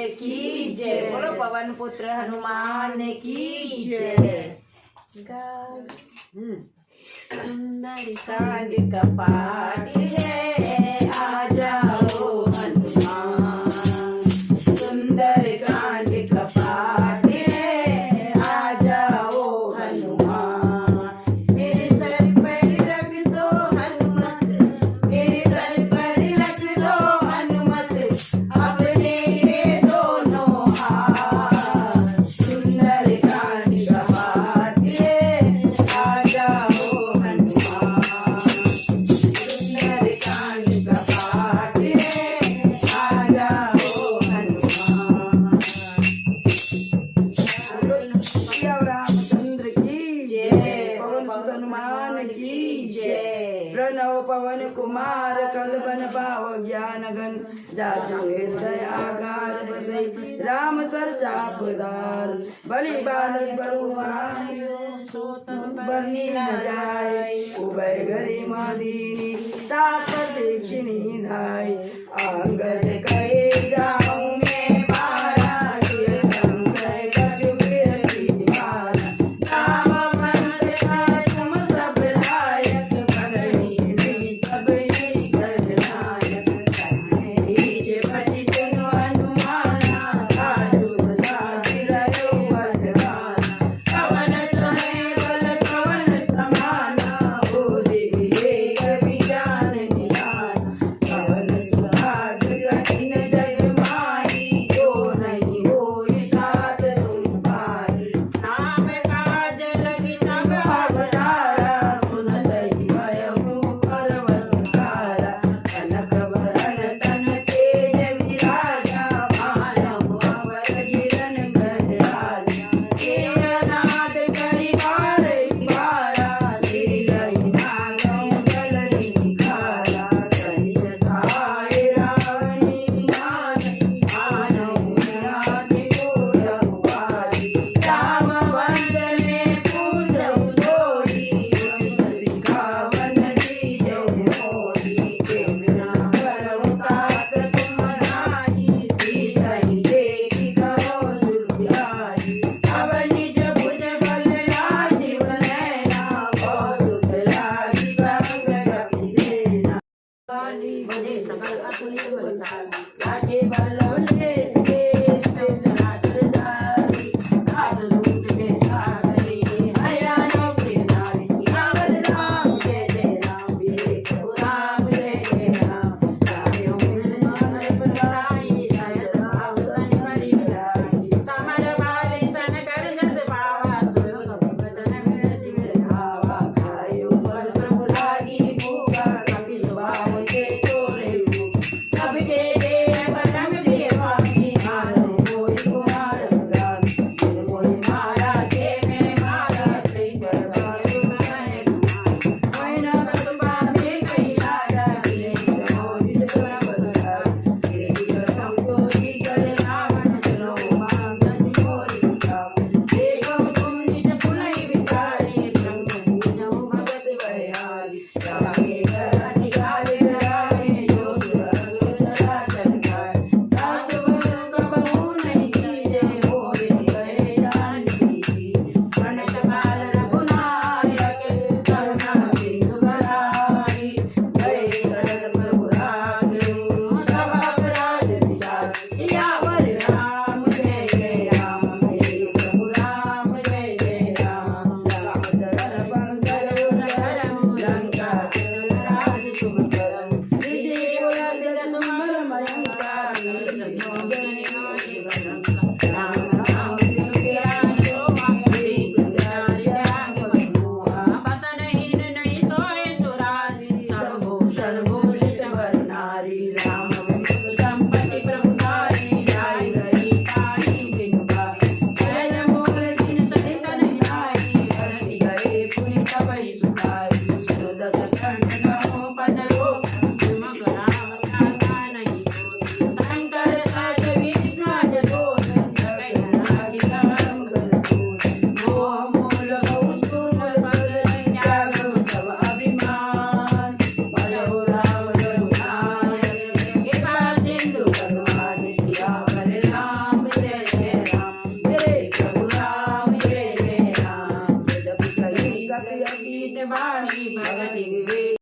की जय। बोलो पवन पुत्र हनुमान की जय। सुंदर कांड कपाट है, आ जाओ हनुमान। सुंदर कांड कपाट है, आ जाओ हनुमान। मेरे सर पर रख दो हनुमत, मेरे सर पर रख दो हनुमत, अपने ये दोनों हाथ। सुंदर कांड कपाट है, आ जाओ हनुमान। सुंदर कांड कपाट है, आ जाओ हनुमान। रामचंद्र की जय। पवन सुत हनुमान की जय। प्रणव पवन कुमार कल बन पाव ज्ञान घन, जातु हृदय आकार बसई राम सर चापदार। बलि बालक बरुआन बरनी न जाय, उभय घरी मादीनी सात दक्षिणी धाय। आंगद कहे जाऊं मैं मारा, सुर संशय कछु बिरती मारा। राम मंत्र का तुम सब लायक, करनी भी सब ही करनायक। नीचे पति सुनो हनुमाना, काजू साधिर रहो वर्धमाना। पवन तनय बल पवन समाना, हो देवी विजान निधाना। पवन सुहाग कठिन जग कीट बानी भगति विवेक